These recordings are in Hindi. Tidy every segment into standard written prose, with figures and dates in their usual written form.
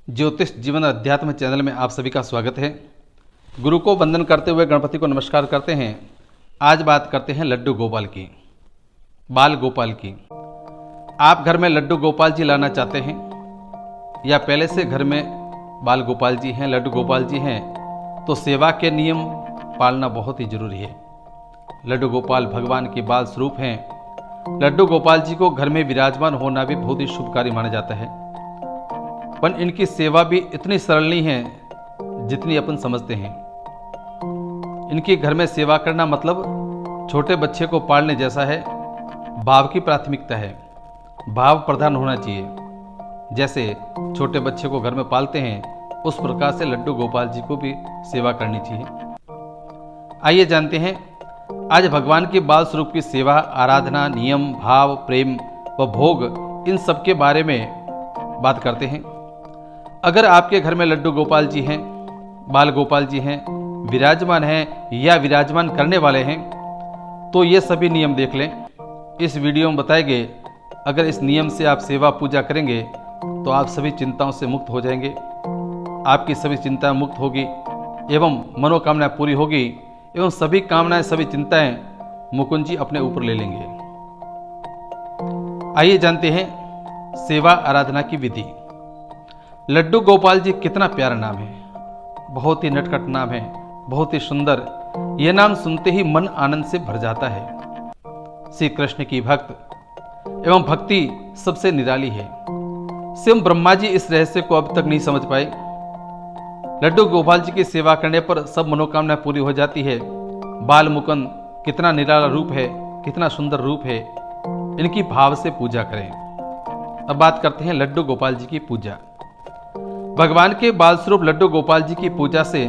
ज्योतिष जीवन अध्यात्म चैनल में आप सभी का स्वागत है। गुरु को वंदन करते हुए गणपति को नमस्कार करते हैं। आज बात करते हैं लड्डू गोपाल की, बाल गोपाल की। आप घर में लड्डू गोपाल जी लाना चाहते हैं या पहले से घर में बाल गोपाल जी हैं, लड्डू गोपाल जी हैं, तो सेवा के नियम पालना बहुत ही जरूरी है। लड्डू गोपाल भगवान के बाल स्वरूप हैं। लड्डू गोपाल जी को घर में विराजमान होना भी बहुत ही शुभ कार्य माना जाता है, पर इनकी सेवा भी इतनी सरल नहीं है जितनी अपन समझते हैं। इनके घर में सेवा करना मतलब छोटे बच्चे को पालने जैसा है। भाव की प्राथमिकता है, भाव प्रधान होना चाहिए। जैसे छोटे बच्चे को घर में पालते हैं, उस प्रकार से लड्डू गोपाल जी को भी सेवा करनी चाहिए। आइए जानते हैं आज भगवान के बाल स्वरूप की सेवा, आराधना, नियम, भाव, प्रेम व भोग, इन सब के बारे में बात करते हैं। अगर आपके घर में लड्डू गोपाल जी हैं, बाल गोपाल जी हैं, विराजमान हैं या विराजमान करने वाले हैं, तो ये सभी नियम देख लें। इस वीडियो में बताए गए अगर इस नियम से आप सेवा पूजा करेंगे तो आप सभी चिंताओं से मुक्त हो जाएंगे। आपकी सभी चिंताएं मुक्त होगी एवं मनोकामना पूरी होगी एवं सभी कामनाएं, सभी चिंताएं मुकुंद जी अपने ऊपर ले लेंगे। आइए जानते हैं सेवा आराधना की विधि। लड्डू गोपाल जी कितना प्यारा नाम है, बहुत ही नटखट नाम है, बहुत ही सुंदर। यह नाम सुनते ही मन आनंद से भर जाता है। श्री कृष्ण की भक्त एवं भक्ति सबसे निराली है। स्वयं ब्रह्मा जी इस रहस्य को अब तक नहीं समझ पाए। लड्डू गोपाल जी की सेवा करने पर सब मनोकामना पूरी हो जाती है। बाल मुकुंद कितना निराला रूप है, कितना सुंदर रूप है। इनकी भाव से पूजा करें। अब बात करते हैं लड्डू गोपाल जी की पूजा। भगवान के बाल स्वरूप लड्डू गोपाल जी की पूजा से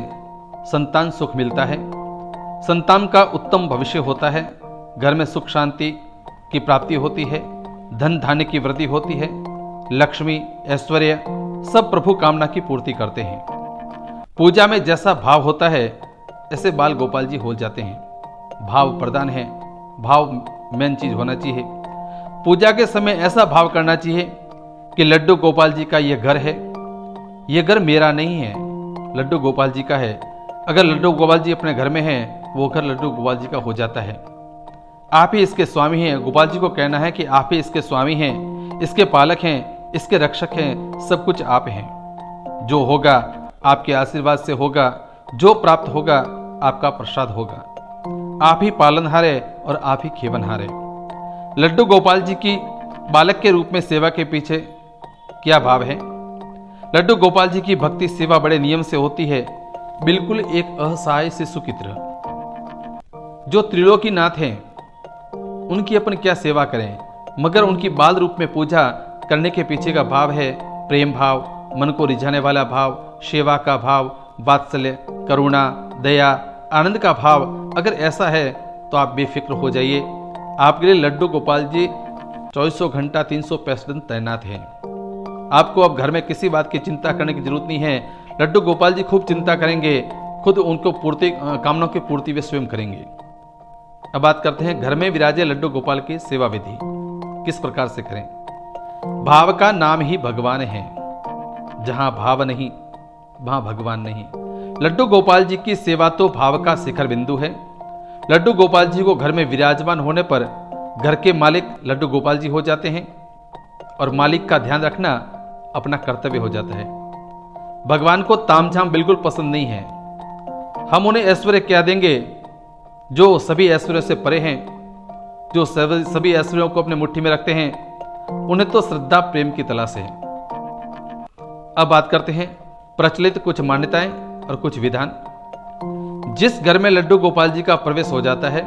संतान सुख मिलता है, संतान का उत्तम भविष्य होता है, घर में सुख शांति की प्राप्ति होती है, धन धान्य की वृद्धि होती है, लक्ष्मी ऐश्वर्य सब प्रभु कामना की पूर्ति करते हैं। पूजा में जैसा भाव होता है ऐसे बाल गोपाल जी हो जाते हैं। भाव प्रधान है, भाव मेन चीज होना चाहिए। पूजा के समय ऐसा भाव करना चाहिए कि लड्डू गोपाल जी का यह घर है, ये घर मेरा नहीं है, लड्डू गोपाल जी का है। अगर लड्डू गोपाल जी अपने घर में हैं, वो घर लड्डू गोपाल जी का हो जाता है। आप ही इसके स्वामी हैं। गोपाल जी को कहना है कि आप ही इसके स्वामी हैं, इसके पालक हैं, इसके रक्षक हैं, सब कुछ आप हैं। जो होगा आपके आशीर्वाद से होगा, जो प्राप्त होगा आपका प्रसाद होगा। आप ही पालनहार है और आप ही खेवनहार है। लड्डू गोपाल जी की बालक के रूप में सेवा के पीछे क्या भाव है? लड्डू गोपाल जी की भक्ति सेवा बड़े नियम से होती है, बिल्कुल एक असहाय शिशु की तरह। जो त्रिलोकी नाथ हैं, उनकी अपन क्या सेवा करें, मगर उनकी बाल रूप में पूजा करने के पीछे का भाव है प्रेम भाव, मन को रिझाने वाला भाव, सेवा का भाव, वात्सल्य, करुणा, दया, आनंद का भाव। अगर ऐसा है तो आप बेफिक्र हो जाइए। आपके लिए लड्डू गोपाल जी 24 घंटा 365 दिन तैनात हैं। आपको अब घर में किसी बात की चिंता करने की जरूरत नहीं है। लड्डू गोपाल जी खूब चिंता करेंगे, खुद उनको कामनाओं की पूर्ति वे स्वयं करेंगे। अब बात करते हैं घर में विराजे लड्डू गोपाल की सेवा विधि किस प्रकार से करें। भाव का नाम ही भगवान है, जहां भाव नहीं वहां भगवान नहीं। लड्डू गोपाल जी की सेवा तो भाव का शिखर बिंदु है। लड्डू गोपाल जी को घर में विराजमान होने पर घर के मालिक लड्डू गोपाल जी हो जाते हैं और मालिक का ध्यान रखना अपना कर्तव्य हो जाता है। भगवान को तामझाम बिल्कुल पसंद नहीं है। हम उन्हें ऐश्वर्य क्या देंगे जो सभी ऐश्वर्य से परे हैं, जो सभी ऐश्वर्यों को अपने मुट्ठी में रखते हैं। उन्हें तो श्रद्धा प्रेम की तलाश है। अब बात करते हैं प्रचलित कुछ मान्यताएं और कुछ विधान। जिस घर में लड्डू गोपाल जी का प्रवेश हो जाता है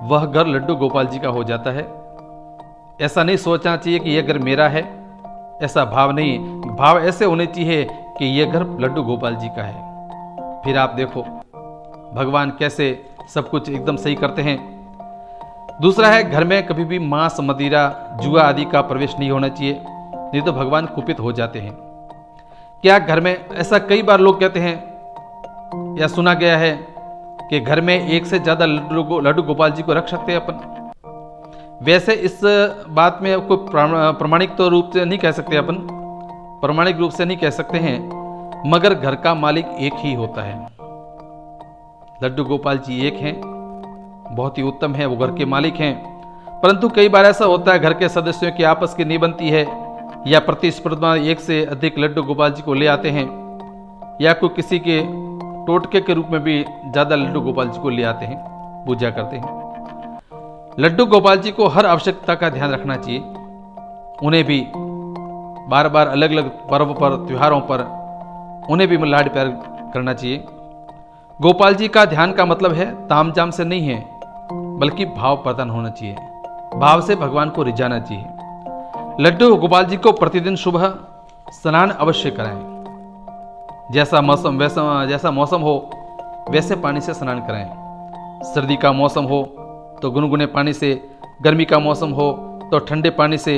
वह घर लड्डू गोपाल जी का हो जाता है। ऐसा नहीं सोचना चाहिए कि यह घर मेरा है, ऐसा भाव नहीं। भाव ऐसे होने चाहिए कि यह घर लड्डू गोपाल जी का है। फिर आप देखो भगवान कैसे सब कुछ एकदम सही करते हैं। दूसरा है घर में कभी भी मांस, मदिरा, जुआ आदि का प्रवेश नहीं होना चाहिए, नहीं तो भगवान कुपित हो जाते हैं। क्या घर में ऐसा कई बार लोग कहते हैं या सुना गया है कि घर में एक से ज्यादा लड्डू गोपाल जी को रख सकते हैं अपन। वैसे इस बात में कोई प्रमाणिक तो रूप से नहीं कह सकते अपन, प्रामाणिक रूप से नहीं कह सकते हैं, मगर घर का मालिक एक ही होता है। लड्डू गोपाल जी एक हैं, बहुत ही उत्तम है, वो घर के मालिक हैं। परंतु कई बार ऐसा होता है घर के सदस्यों की आपस की नहीं बनती है, या प्रतिस्पर्धा एक से अधिक लड्डू गोपाल जी को ले आते हैं, या कोई किसी के टोटके के रूप में भी ज्यादा लड्डू गोपाल जी को ले आते हैं, पूजा करते हैं। लड्डू गोपाल जी को हर आवश्यकता का ध्यान रखना चाहिए। उन्हें भी बार बार अलग अलग पर्व पर, त्योहारों पर उन्हें भी लाड प्यार करना चाहिए। गोपाल जी का ध्यान का मतलब है तामझाम से नहीं है, बल्कि भाव प्रदान होना चाहिए। भाव से भगवान को रिझाना चाहिए। लड्डू गोपाल जी को प्रतिदिन सुबह स्नान अवश्य कराएं। जैसा मौसम हो वैसे पानी से स्नान कराएं। सर्दी का मौसम हो तो गुनगुने पानी से, गर्मी का मौसम हो तो ठंडे पानी से,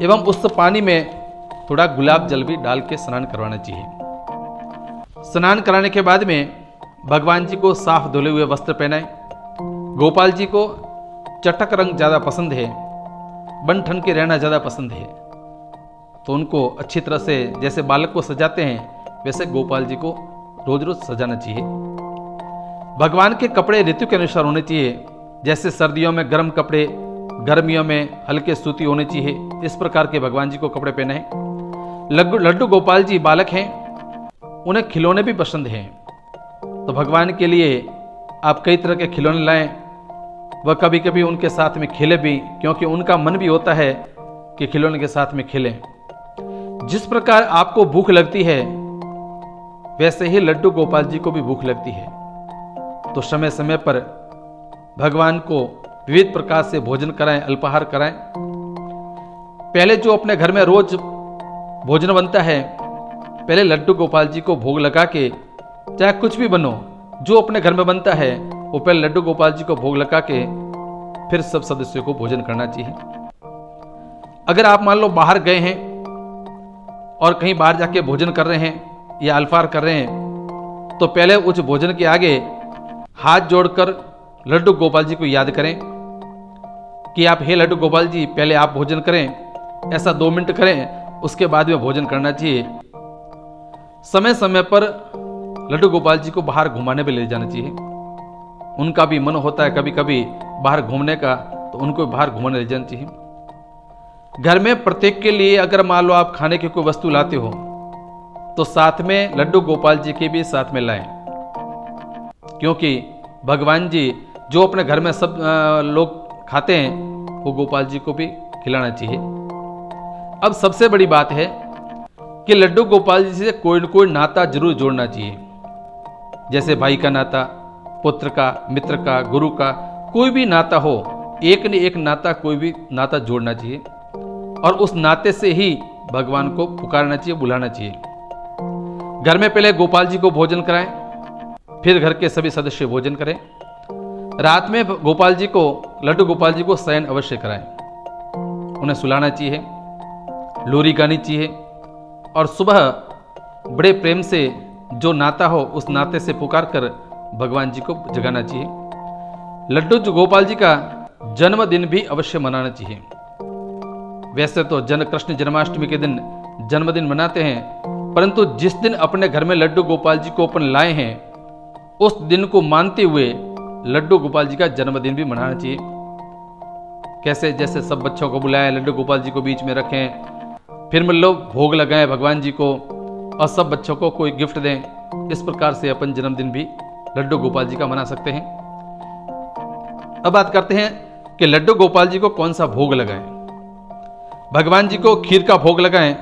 एवं उस पानी में थोड़ा गुलाब जल भी डाल के स्नान करवाना चाहिए। स्नान कराने के बाद में भगवान जी को साफ धुले हुए वस्त्र पहनाएं। गोपाल जी को चटक रंग ज्यादा पसंद है, बन ठन के रहना ज्यादा पसंद है, तो उनको अच्छी तरह से जैसे बालक को सजाते हैं वैसे गोपाल जी को रोज रोज सजाना चाहिए। भगवान के कपड़े ऋतु के अनुसार होने चाहिए। जैसे सर्दियों में गर्म कपड़े, गर्मियों में हल्के सूती होने चाहिए। इस प्रकार के भगवान जी को कपड़े पहने हैं। लड्डू गोपाल जी बालक हैं, उन्हें खिलौने भी पसंद हैं, तो भगवान के लिए आप कई तरह के खिलौने लाएं। वह कभी कभी उनके साथ में खेले भी, क्योंकि उनका मन भी होता है कि खिलौने के साथ में खेलें। जिस प्रकार आपको भूख लगती है वैसे ही लड्डू गोपाल जी को भी भूख लगती है, तो समय समय पर भगवान को विविध प्रकार से भोजन कराएं, अल्पाहार कराएं। पहले जो अपने घर में रोज भोजन बनता है, पहले लड्डू गोपाल जी को भोग लगा के, चाहे कुछ भी बनो, जो अपने घर में बनता है वो पहले लड्डू गोपाल जी को भोग लगा के फिर सब सदस्यों को भोजन करना चाहिए। अगर आप मान लो बाहर गए हैं और कहीं बाहर जाके भोजन कर रहे हैं या अल्पाहार कर रहे हैं, तो पहले उस भोजन के आगे हाथ जोड़कर लड्डू गोपाल जी को याद करें कि आप, हे लड्डू गोपाल जी, पहले आप भोजन करें। ऐसा 2 मिनट करें, उसके बाद में भोजन करना चाहिए। समय समय पर लड्डू गोपाल जी को बाहर घुमाने पे ले जाना चाहिए। उनका भी मन होता है कभी कभी बाहर घूमने का, तो उनको बाहर घुमाने ले जाना चाहिए। घर में प्रत्येक के लिए अगर मान लो आप खाने की कोई वस्तु लाते हो, तो साथ में लड्डू गोपाल जी के भी साथ में लाएं, क्योंकि भगवान जी जो अपने घर में सब लोग खाते हैं वो गोपाल जी को भी खिलाना चाहिए। अब सबसे बड़ी बात है कि लड्डू गोपाल जी से कोई न कोई नाता जरूर जोड़ना चाहिए। जैसे भाई का नाता, पुत्र का, मित्र का, गुरु का, कोई भी नाता हो, एक न एक नाता, कोई भी नाता जोड़ना चाहिए, और उस नाते से ही भगवान को पुकारना चाहिए, बुलाना चाहिए। घर में पहले गोपाल जी को भोजन कराएं, फिर घर के सभी सदस्य भोजन करें। रात में गोपाल जी को, लड्डू गोपाल जी को शयन अवश्य कराएं। उन्हें सुलाना चाहिए, लोरी गानी चाहिए, और सुबह बड़े प्रेम से जो नाता हो उस नाते से पुकार कर भगवान जी को जगाना चाहिए। लड्डू गोपाल जी का जन्मदिन भी अवश्य मनाना चाहिए। वैसे तो कृष्ण जन्माष्टमी के दिन जन्मदिन मनाते हैं, परंतु जिस दिन अपने घर में लड्डू गोपाल जी को अपन लाए हैं, उस दिन को मानते हुए लड्डू गोपाल जी का जन्मदिन भी मनाना चाहिए। कैसे? जैसे सब बच्चों को बुलाएं, लड्डू गोपाल जी को बीच में रखें, फिर मतलब भोग लगाएं भगवान जी को, और सब बच्चों को कोई गिफ्ट दें। इस प्रकार से अपन जन्मदिन भी लड्डू गोपाल जी का मना सकते हैं। अब बात करते हैं कि लड्डू गोपाल जी को कौन सा भोग लगाएं। भगवान जी को खीर का भोग लगाएं,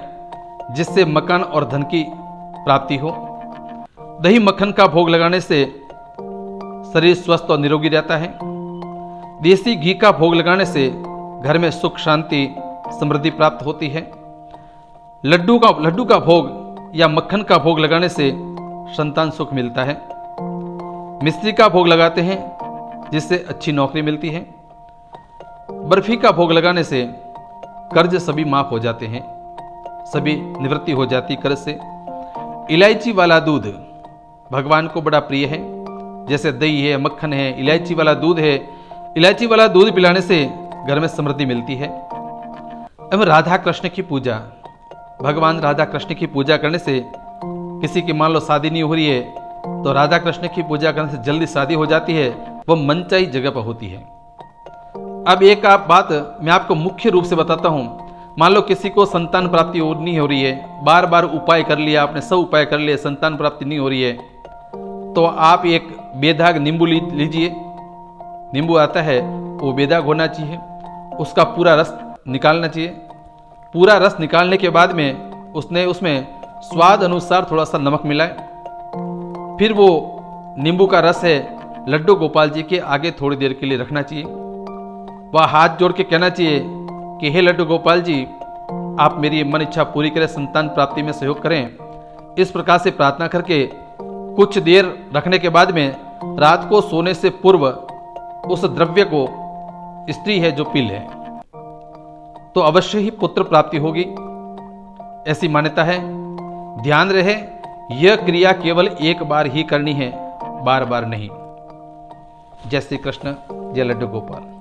जिससे मकान और धन की प्राप्ति हो। दही मक्खन का भोग लगाने से शरीर स्वस्थ और निरोगी रहता है। देसी घी का भोग लगाने से घर में सुख, शांति, समृद्धि प्राप्त होती है। लड्डू का भोग या मक्खन का भोग लगाने से संतान सुख मिलता है। मिश्री का भोग लगाते हैं, जिससे अच्छी नौकरी मिलती है। बर्फी का भोग लगाने से कर्ज सभी माफ हो जाते हैं, सभी निवृत्ति हो जाती कर्ज से। इलायची वाला दूध भगवान को बड़ा प्रिय है। जैसे दही है, मक्खन है, इलायची वाला दूध है। इलायची वाला दूध पिलाने से घर में समृद्धि मिलती है। एवं राधा कृष्ण की पूजा भगवान राधा कृष्ण की पूजा करने से किसी की मान लो शादी नहीं हो रही है, तो राधा कृष्ण की पूजा करने से जल्दी शादी हो जाती है, वो मनचाही जगह पर होती है। अब एक आप बात मैं आपको मुख्य रूप से बताता हूँ। मान लो किसी को संतान प्राप्ति नहीं हो रही है, बार बार उपाय कर लिया आपने, सब उपाय कर लिए, संतान प्राप्ति नहीं हो रही है, तो आप एक बेदाग नींबू लीजिए। नींबू आता है वो बेदाग होना चाहिए, उसका पूरा रस निकालना चाहिए। पूरा रस निकालने के बाद में उसमें स्वाद अनुसार थोड़ा सा नमक मिलाए। फिर वो नींबू का रस है लड्डू गोपाल जी के आगे थोड़ी देर के लिए रखना चाहिए। वह हाथ जोड़ के कहना चाहिए कि हे लड्डू गोपाल जी, आप मेरी मन इच्छा पूरी करें, संतान प्राप्ति में सहयोग करें। इस प्रकार से प्रार्थना करके कुछ देर रखने के बाद में रात को सोने से पूर्व उस द्रव्य को स्त्री है जो पी ले, तो अवश्य ही पुत्र प्राप्ति होगी, ऐसी मान्यता है। ध्यान रहे, यह क्रिया केवल एक बार ही करनी है, बार बार नहीं। जय श्री कृष्ण, जय लड्डू गोपाल।